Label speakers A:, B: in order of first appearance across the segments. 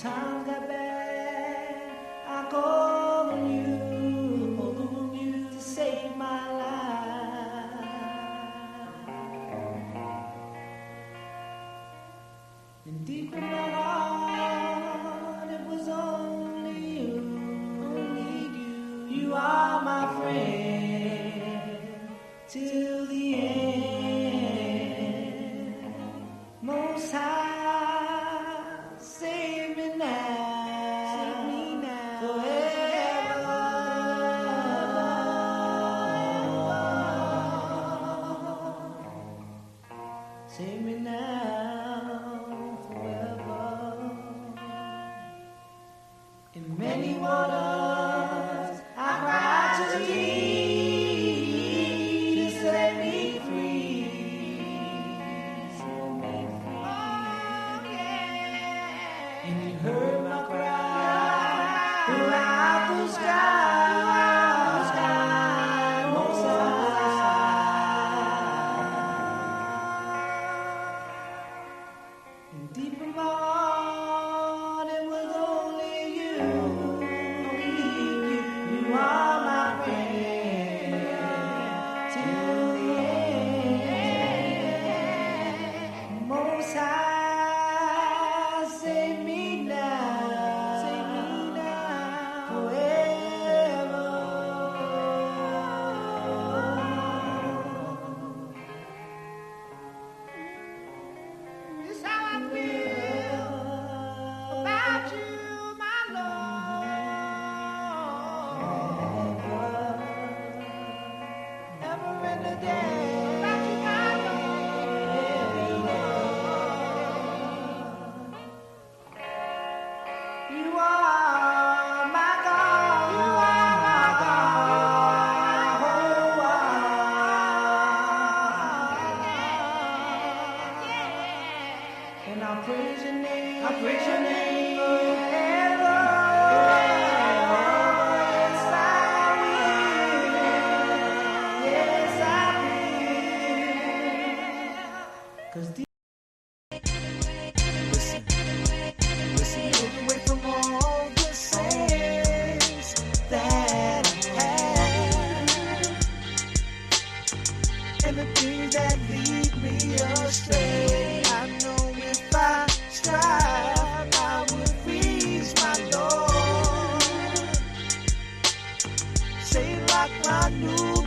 A: times got bad, I call on you to save my life. And deep in my heart, it was only you. You are my friend till the end. Most High, save me now, forever. Save me now, forever. In many waters I cried to thee, just let me free. And you heard my cry throughout the sky, most high. And deep in my heart, it was only you. You are my friend till the end. Most High, save me now, forever. This is how I feel about you, my Lord. Ever and a day. About you, my Lord. You are my God. You are my God. And I praise your name. I praise your name forever. Yes, I will. Yes, I will. 'Cause listen, get away from all the sins that I have and the things that lead me astray. I know if I strive, I would reach my Lord. Say like my new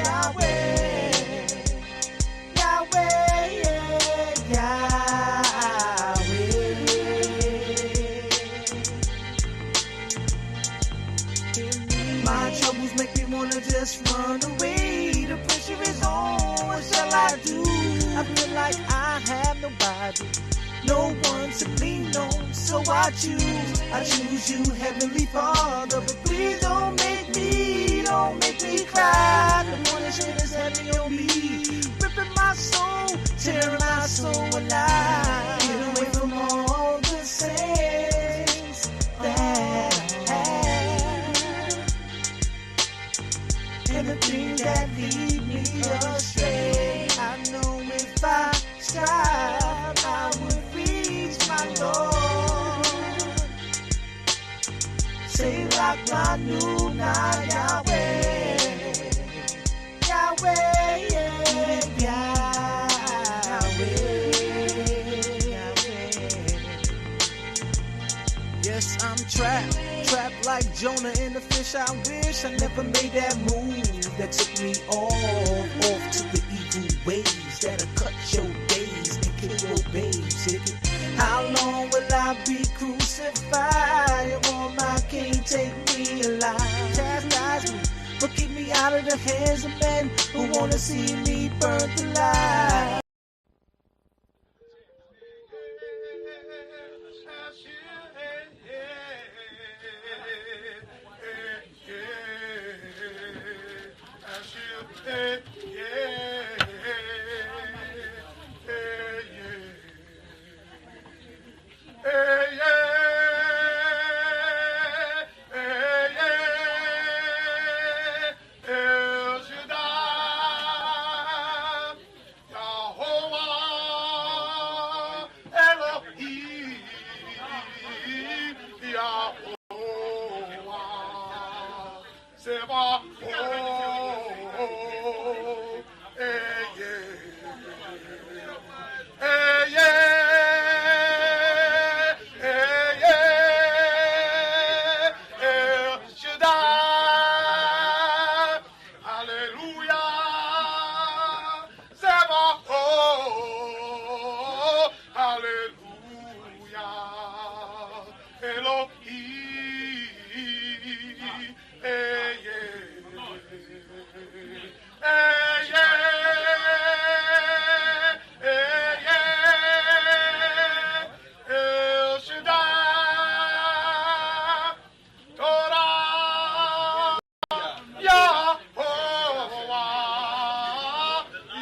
A: Yahweh, Yahweh, Yahweh. My troubles make me wanna just run away. The pressure is on, what shall I do? I feel like I have nobody, no one to lean on. So I choose you, Heavenly Father. But please don't make me cry. The punishment is heavy on me, ripping my soul, tearing my soul alive. Get away from all the sins that I have and the things that lead me astray. I know if I strive, I would reach my Lord. Say like my new Yahweh, Yahweh, Yahweh. Yes, I'm trapped like Jonah in the fish. I wish I never made that move that took me off to the evil ways that'll cut your days and kill your babes. How long will I be crucified? Your warm mind can't take me alive. Chastise me, but keep me out of the hands of men who wanna see me burnt alive.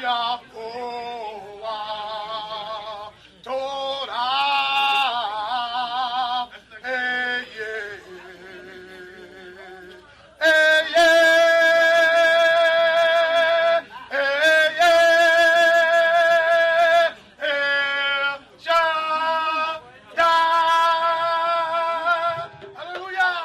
B: Yakoa Torah. Hey, yeah. Hey, yeah. Hey, yeah. El Shaddai. Hallelujah.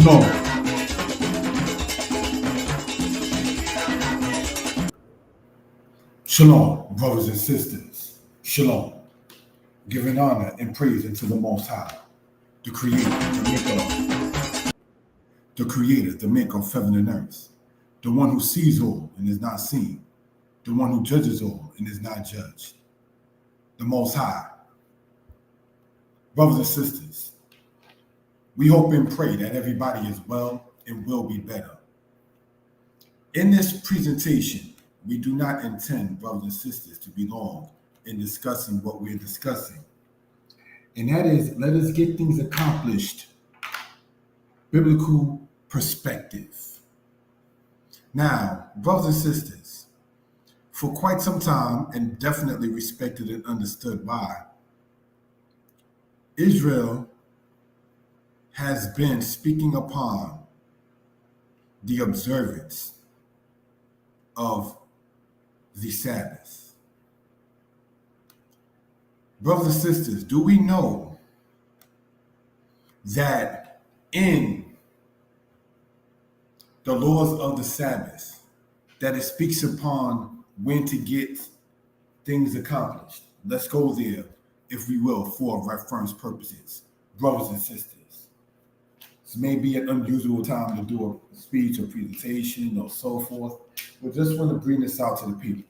C: No. Shalom, brothers and sisters. Shalom. Giving honor and praise unto the Most High, the Creator, the maker of heaven and earth, the one who sees all and is not seen, the one who judges all and is not judged, the Most High. Brothers and sisters, we hope and pray that everybody is well and will be better. In this presentation, we do not intend, brothers and sisters, to be long in discussing what we're discussing. And that is, let us get things accomplished. Biblical perspective. Now, brothers and sisters, for quite some time, and definitely respected and understood by, Israel has been speaking upon the observance of the Sabbath. Brothers and sisters, do we know that in the laws of the Sabbath, that it speaks upon when to get things accomplished? Let's go there, if we will, for reference purposes, brothers and sisters. This may be an unusual time to do a speech or presentation or so forth. We just want to bring this out to the people.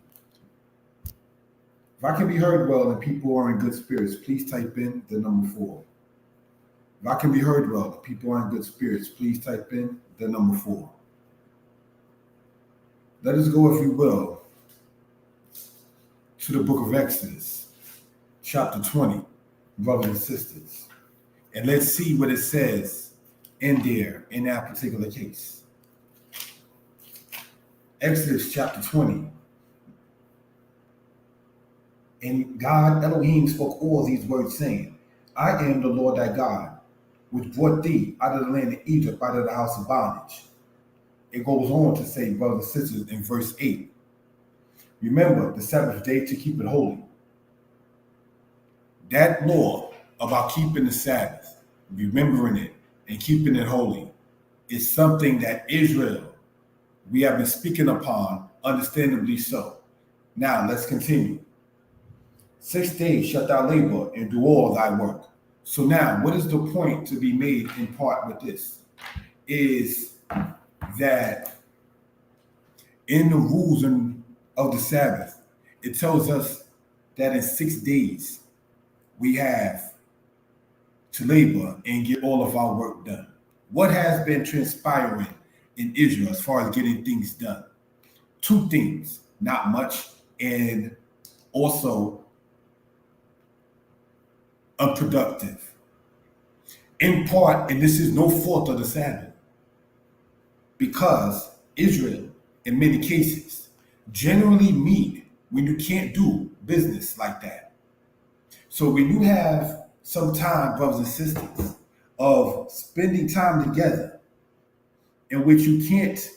C: If I can be heard well and people are in good spirits, please type in the number 4. If I can be heard well and people are in good spirits, please type in the number 4. Let us go, if you will, to the book of Exodus, chapter 20, brothers and sisters. And let's see what it says in there, in that particular case. Exodus chapter 20. And God, Elohim, spoke all these words, saying, I am the Lord thy God, which brought thee out of the land of Egypt, out of the house of bondage. It goes on to say, brothers and sisters, in verse 8, remember the Sabbath day to keep it holy. That law about keeping the Sabbath, remembering it, and keeping it holy is something that Israel, we have been speaking upon, understandably so. Now, let's continue. 6 days shalt thou labor and do all thy work. So now, what is the point to be made in part with this? Is that in the rules of the Sabbath, it tells us that in 6 days we have to labor and get all of our work done. What has been transpiring in Israel as far as getting things done? 2 things, not much, and also unproductive. In part, and this is no fault of the Sabbath, because Israel, in many cases, generally meet when you can't do business like that. So when you have some time, brothers and sisters, of spending time together in which you can't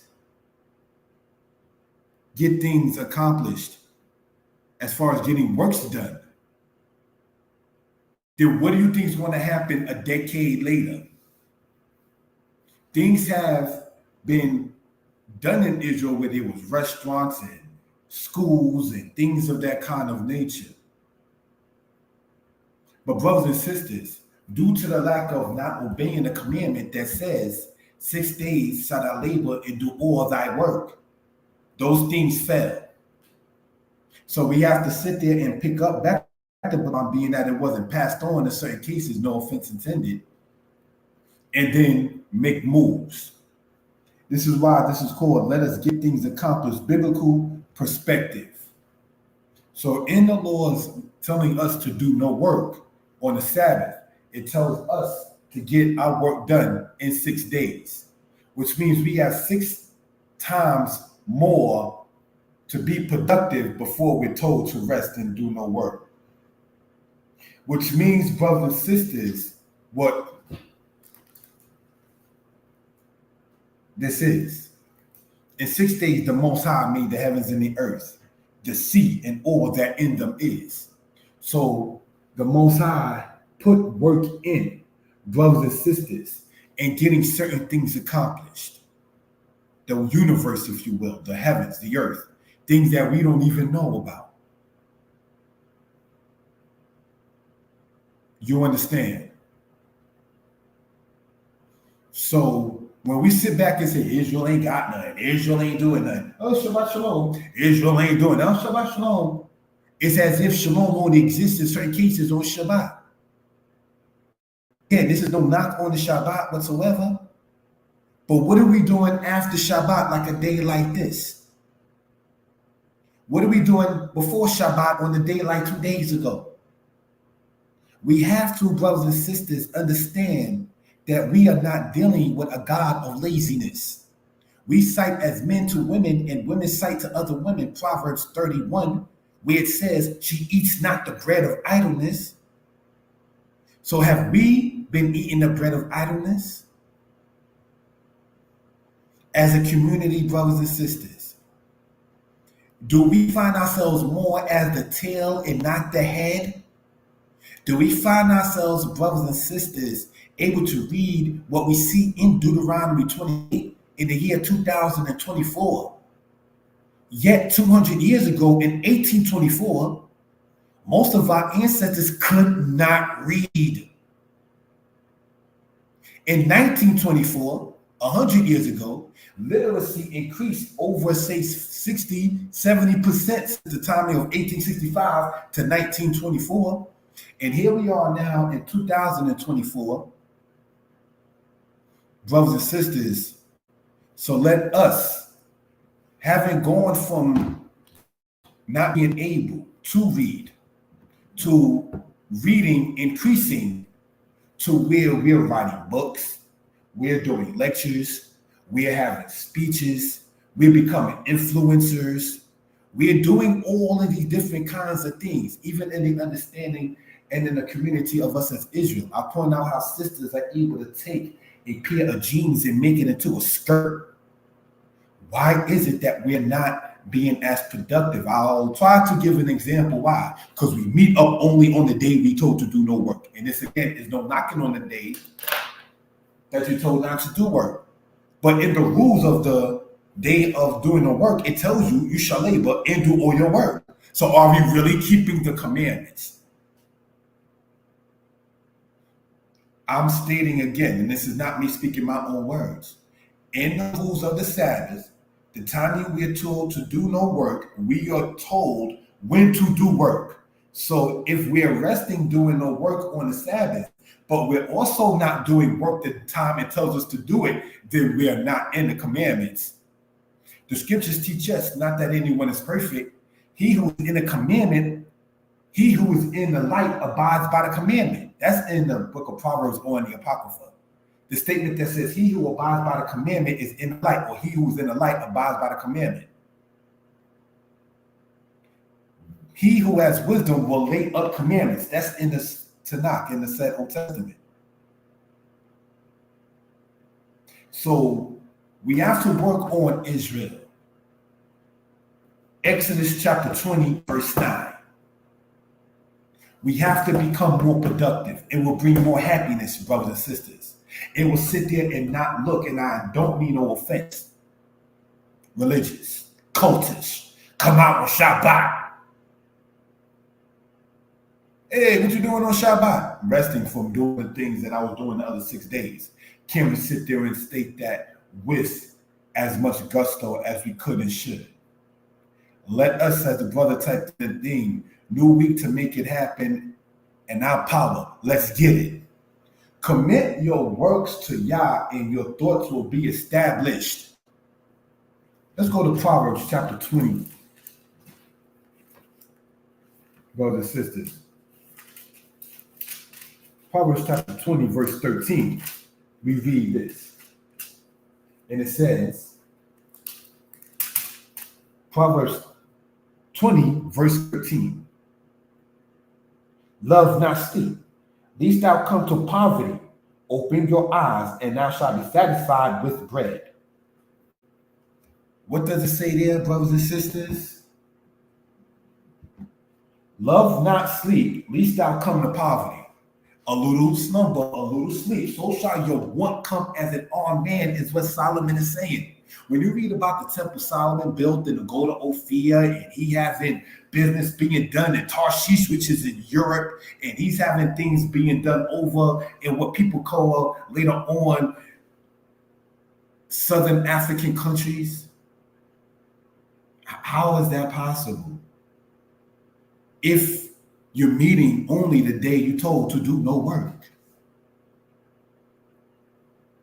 C: get things accomplished as far as getting works done, then what do you think is going to happen a decade later? Things have been done in Israel where there was restaurants and schools and things of that kind of nature. But brothers and sisters, due to the lack of not obeying the commandment that says 6 days shalt thou labor and do all thy work, those things fell. So we have to sit there and pick up back on, being that it wasn't passed on in certain cases, no offense intended, and then make moves. This is why this is called let us get things accomplished, biblical perspective. So in the laws telling us to do no work on the Sabbath, it tells us to get our work done in 6 days, which means we have 6 times more to be productive before we're told to rest and do no work. Which means, brothers and sisters, what this is. In 6 days, the Most High made the heavens and the earth, the sea, and all that in them is. So the Most High put work in, brothers and sisters, in getting certain things accomplished. The universe, if you will, the heavens, the earth, things that we don't even know about. You understand? So when we sit back and say, Israel ain't got nothing, Israel ain't doing nothing, oh, Shabbat Shalom, Israel ain't doing nothing, oh, Shabbat Shalom, it's as if Shalom only exists in certain cases on Shabbat. Again, this is no knock on the Shabbat whatsoever, but what are we doing after Shabbat like a day like this? What are we doing before Shabbat on the day like 2 days ago? We have to, brothers and sisters, understand that we are not dealing with a God of laziness. We cite as men to women and women cite to other women, Proverbs 31, where it says, she eats not the bread of idleness. So have we been eating the bread of idleness? As a community, brothers and sisters, do we find ourselves more as the tail and not the head? Do we find ourselves, brothers and sisters, able to read what we see in Deuteronomy 28 in the year 2024? Yet 200 years ago in 1824, most of our ancestors could not read. In 1924, 100 years ago, literacy increased over, say, 60, 70% since the time of 1865 to 1924. And here we are now in 2024, brothers and sisters. So let us, having gone from not being able to read, to reading increasing, to where we're writing books, we're doing lectures, we're having speeches, we're becoming influencers, we're doing all of these different kinds of things, even in the understanding and in the community of us as Israel. I point out how sisters are able to take a pair of jeans and make it into a skirt. Why is it that we're not being as productive? I'll try to give an example why. Because we meet up only on the day we told to do no work. And this again is no knocking on the day that you're told not to do work. But in the rules of the day of doing the work, it tells you you shall labor and do all your work. So are we really keeping the commandments? I'm stating again, and this is not me speaking my own words. In the rules of the Sabbath, the time we are told to do no work, we are told when to do work. So if we're resting doing no work on the Sabbath, but we're also not doing work the time it tells us to do it, then we are not in the commandments. The scriptures teach us not that anyone is perfect. He who is in the commandment, he who is in the light abides by the commandment. That's in the book of Proverbs or in the Apocrypha. The statement that says, he who abides by the commandment is in the light, or he who is in the light abides by the commandment. He who has wisdom will lay up commandments. That's in the Tanakh, in the said Old Testament. So we have to work on Israel. Exodus chapter 20, verse 9. We have to become more productive. It will bring more happiness, brothers and sisters. It will sit there and not look, and I don't mean no offense, religious, cultish, come out on Shabbat. Hey, what you doing on Shabbat? Resting from doing the things that I was doing the other 6 days. Can we sit there and state that with as much gusto as we could and should? Let us, as the brother typed the thing, new week to make it happen, and our power. Let's get it. Commit your works to Yah, and your thoughts will be established. Let's go to Proverbs chapter 20. Brothers and sisters. Proverbs chapter 20, verse 13. We read this. And it says, Proverbs 20, verse 13. Love not sleep, lest thou come to poverty. Open your eyes, and thou shalt be satisfied with bread. What does it say there, brothers and sisters? Love not sleep, lest thou come to poverty. A little slumber, a little sleep. So shall your want come as an armed man, is what Solomon is saying. When you read about the temple Solomon built in the Gold of Ophir, and he having business being done in Tarshish, which is in Europe, and he's having things being done over in what people call later on Southern African countries. How is that possible? If you're meeting only the day you told to do no work.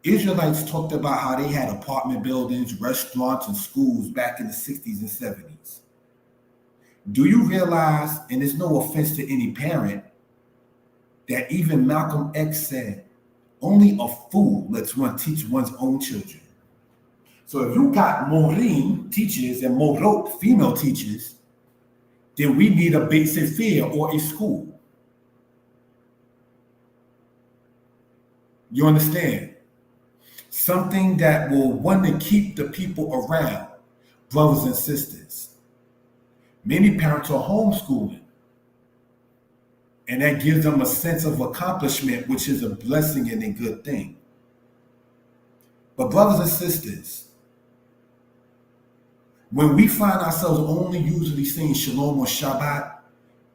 C: Israelites talked about how they had apartment buildings, restaurants, and schools back in the 60s and 70s. Do you realize, and it's no offense to any parent, that even Malcolm X said, only a fool lets one teach one's own children. So if you got Morim teachers and Morot female teachers, then we need a basic fair or a school. You understand? Something that will want to keep the people around, brothers and sisters. Many parents are homeschooling, and that gives them a sense of accomplishment, which is a blessing and a good thing. But brothers and sisters, when we find ourselves only usually saying Shalom or Shabbat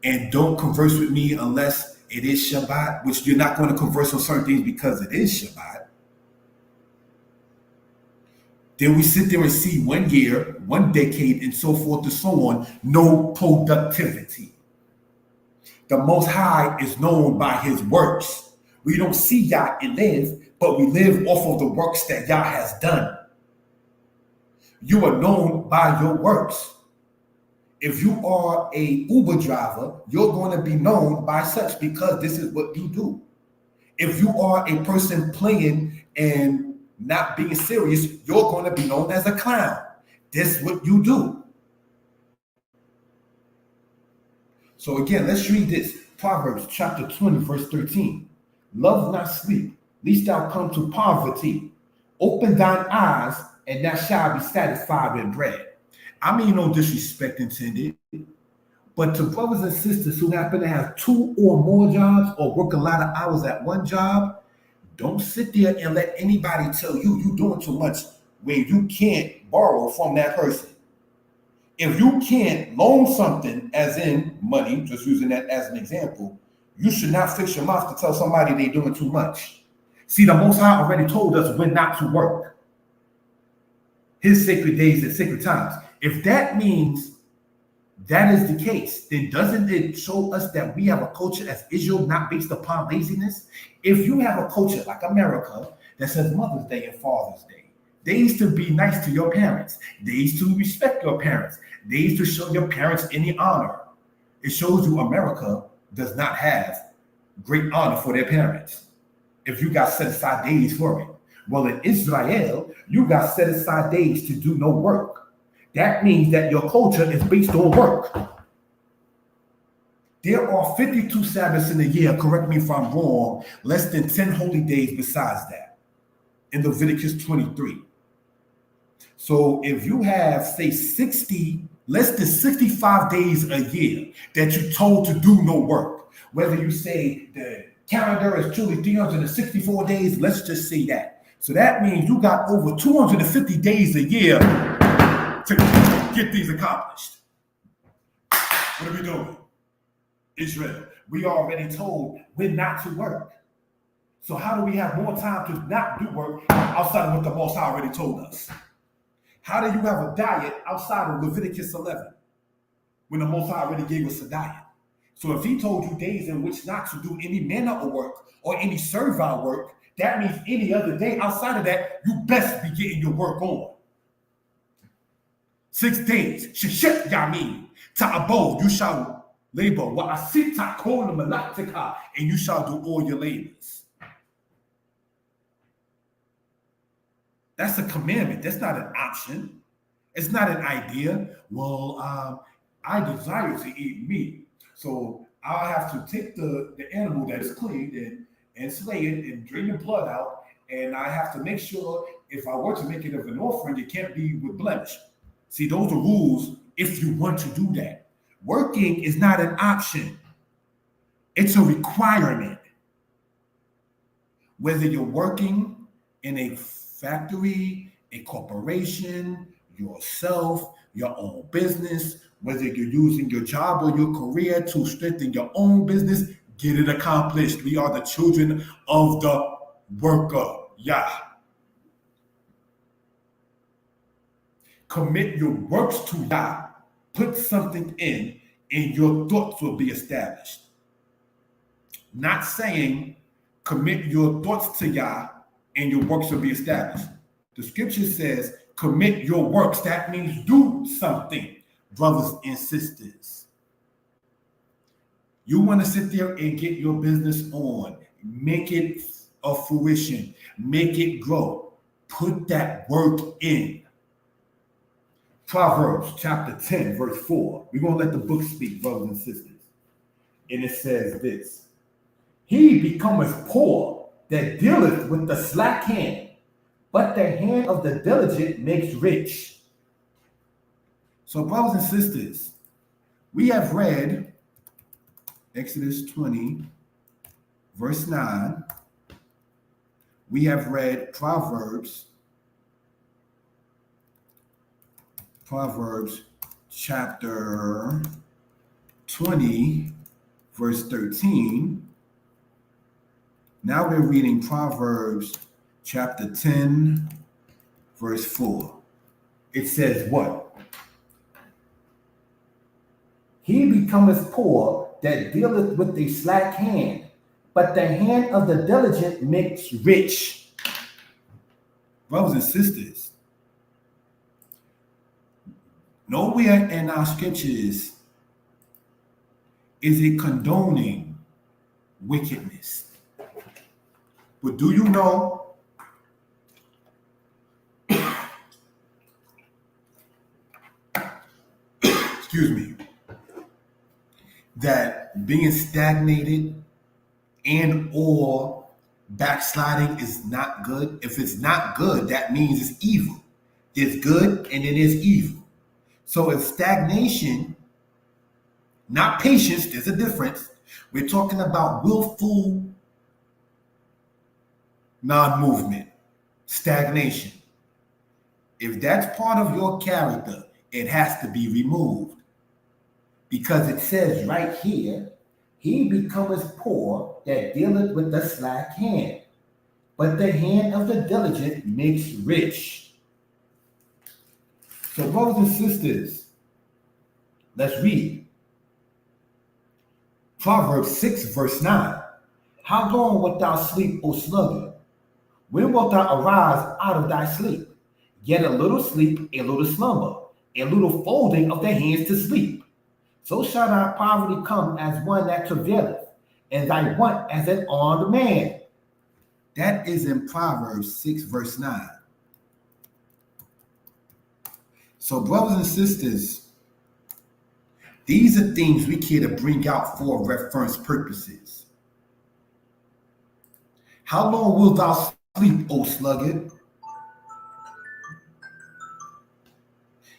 C: and don't converse with me unless it is Shabbat, which you're not going to converse on certain things because it is Shabbat, then we sit there and see 1 year, 1 decade, and so forth and so on, no productivity. The Most High is known by his works. We don't see Yah and live, but we live off of the works that Yah has done. You are known by your works. If you are a Uber driver, you're going to be known by such because this is what you do. If you are a person playing and not being serious, you're going to be known as a clown. This is what you do. So again, let's read this. Proverbs chapter 20, verse 13. Love not sleep, lest thou come to poverty. Open thine eyes, and thou shalt be satisfied with bread. I mean, no disrespect intended, but to brothers and sisters who happen to have 2 or more jobs or work a lot of hours at one job, don't sit there and let anybody tell you you're doing too much when you can't borrow from that person. If you can't loan something, as in money, just using that as an example, you should not fix your mouth to tell somebody they're doing too much. See, the Most High already told us when not to work. His sacred days and sacred times. If that means that is the case, then doesn't it show us that we have a culture as Israel not based upon laziness? If you have a culture like America that says Mother's Day and Father's Day, days to be nice to your parents, days to respect your parents, days to show your parents any honor, it shows you America does not have great honor for their parents. If you got set aside days for it. Well, in Israel, you got set aside days to do no work. That means that your culture is based on work. There are 52 Sabbaths in a year, correct me if I'm wrong, less than 10 holy days besides that, in Leviticus 23. So if you have, say, less than 65 days a year that you're told to do no work, whether you say the calendar is truly 364 days, let's just say that. So that means you got over 250 days a year to get these accomplished. What are we doing? Israel, we already told we're not to work. So how do we have more time to not do work outside of what the Most High already told us? How do you have a diet outside of Leviticus 11 when the Most High already gave us a diet? So if he told you days in which not to do any manner of work or any servile work, that means any other day outside of that, you best be getting your work on. 6 days, sheshet yamin, ta'abod, you shall labor, wa'asita kol malatika, and you shall do all your labors. That's a commandment. That's not an option. It's not an idea. Well, I desire to eat meat, so I'll have to take the animal that is cleaned and slay it and drain the blood out, and I have to make sure if I were to make it of an offering, it can't be with blemish. See, those are rules if you want to do that. Working is not an option. It's a requirement. Whether you're working in a factory, a corporation, yourself, your own business, whether you're using your job or your career to strengthen your own business, get it accomplished. We are the children of the worker. Yah. Commit your works to Yah. Put something in, and your thoughts will be established. Not saying commit your thoughts to Yah and your works will be established. The scripture says, commit your works. That means do something. brothers and sisters. You want to sit there and get your business on, make it a fruition, make it grow. Put that work in. Proverbs chapter 10, verse 4. We're going to let the book speak, brothers and sisters. And it says this: He becometh poor that dealeth with the slack hand, but the hand of the diligent makes rich. So, brothers and sisters, we have read Exodus 20, verse 9. We have read Proverbs chapter 20, verse 13. Now we're reading Proverbs chapter 10, verse 4. It says what? He becometh poor that dealeth with the slack hand, but the hand of the diligent makes rich. Brothers and sisters, nowhere in our scriptures is it condoning wickedness. But do you know excuse me, that being stagnated and or backsliding is not good? If it's not good, that means it's evil. It's good and it is evil. So if stagnation, not patience, there's a difference. We're talking about willful non-movement, stagnation. If that's part of your character, it has to be removed. Because it says right here, he becometh poor that dealeth with the slack hand, but the hand of the diligent makes rich. So, brothers and sisters, let's read Proverbs 6, verse 9. How long wilt thou sleep, O sluggard? When wilt thou arise out of thy sleep? Get a little sleep, a little slumber, a little folding of the hands to sleep. So shall thy poverty come as one that travaileth, and thy want as an armed man. That is in Proverbs 6, verse 9. So, brothers and sisters, these are things we care to bring out for reference purposes. How long wilt thou sleep, O sluggard?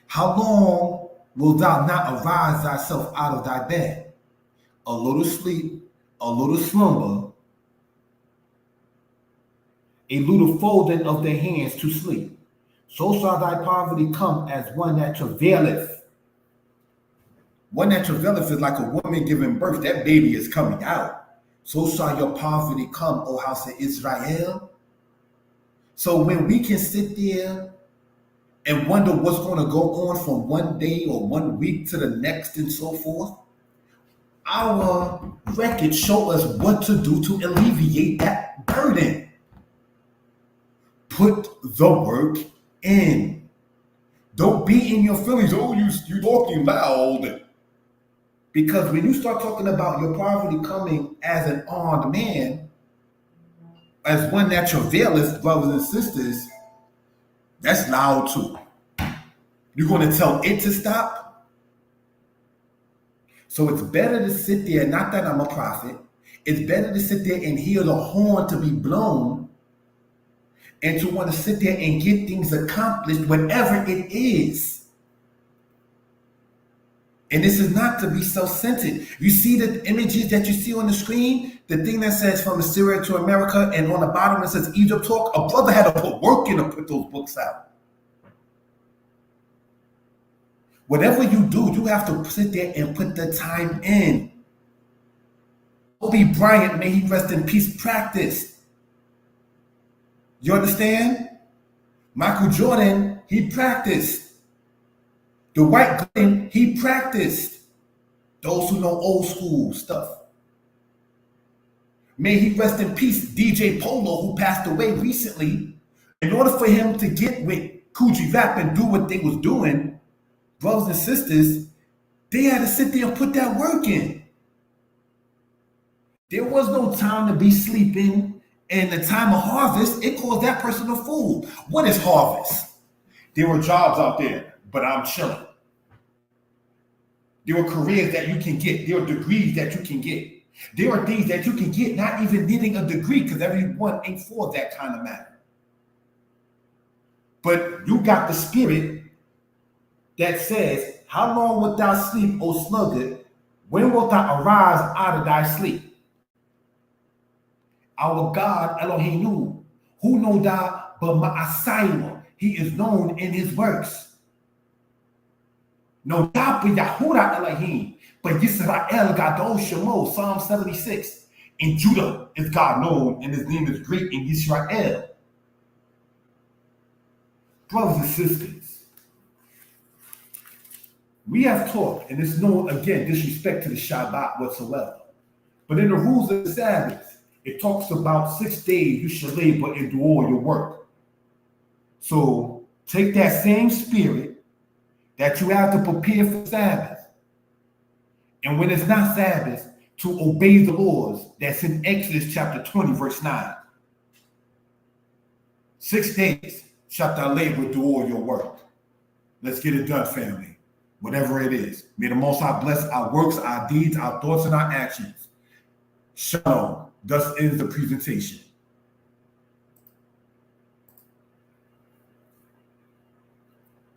C: How long wilt thou not arise thyself out of thy bed? A little sleep, a little slumber, a little folding of the hands to sleep. So shall thy poverty come as one that travaileth. One that travaileth is like a woman giving birth. That baby is coming out. So shall your poverty come, O house of Israel. So when we can sit there and wonder what's going to go on from one day or 1 week to the next and so forth, our records show us what to do to alleviate that burden. Put the work in. Don't be in your feelings. Oh, you talking loud. Because when you start talking about your poverty coming as an armed man, as one that travaileth, brothers and sisters, that's loud too. You're going to tell it to stop? So it's better to sit there, not that I'm a prophet, it's better to sit there and hear the horn to be blown and to want to sit there and get things accomplished, whatever it is. And this is not to be self-centered. You see the images that you see on the screen? The thing that says from Assyria to America, and on the bottom it says Egypt talk. A brother had to put work in to put those books out. Whatever you do, you have to sit there and put the time in. Kobe Bryant, may he rest in peace, practiced. You understand? Michael Jordan, he practiced. The White Glenn, he practiced. Those who know old school stuff. May he rest in peace, DJ Polo, who passed away recently. In order for him to get with Coogee Rap and do what they was doing, brothers and sisters, They had to sit there and put that work in. There was no time to be sleeping, and the time of harvest, it caused that person a fool. What is harvest? There were jobs out there, but I'm chilling. There are careers that you can get. There are degrees that you can get. There are things that you can get not even needing a degree, because everyone ain't for that kind of matter. But you got the spirit that says, how long wilt thou sleep, O sluggard? When wilt thou arise out of thy sleep? Our God, Eloheinu, who know thou but Ma'asaiwa, he is known in his works. No doubt but Yahuda Elohim, but Yisrael Gadol Shemo, Psalm 76. In Judah is God known, and his name is great in Israel. Brothers and sisters, we have taught, and it's no, again, disrespect to the Shabbat whatsoever. But in the rules of the Sabbath, it talks about 6 days you shall labor and do all your work. So take that same spirit that you have to prepare for Sabbath, and when it's not Sabbath, to obey the laws that's in Exodus chapter 20, verse 9. 6 days shalt thou labor, do all your work. Let's get it done, family. Whatever it is. May the Most High bless our works, our deeds, our thoughts, and our actions. Shalom. Thus ends the presentation.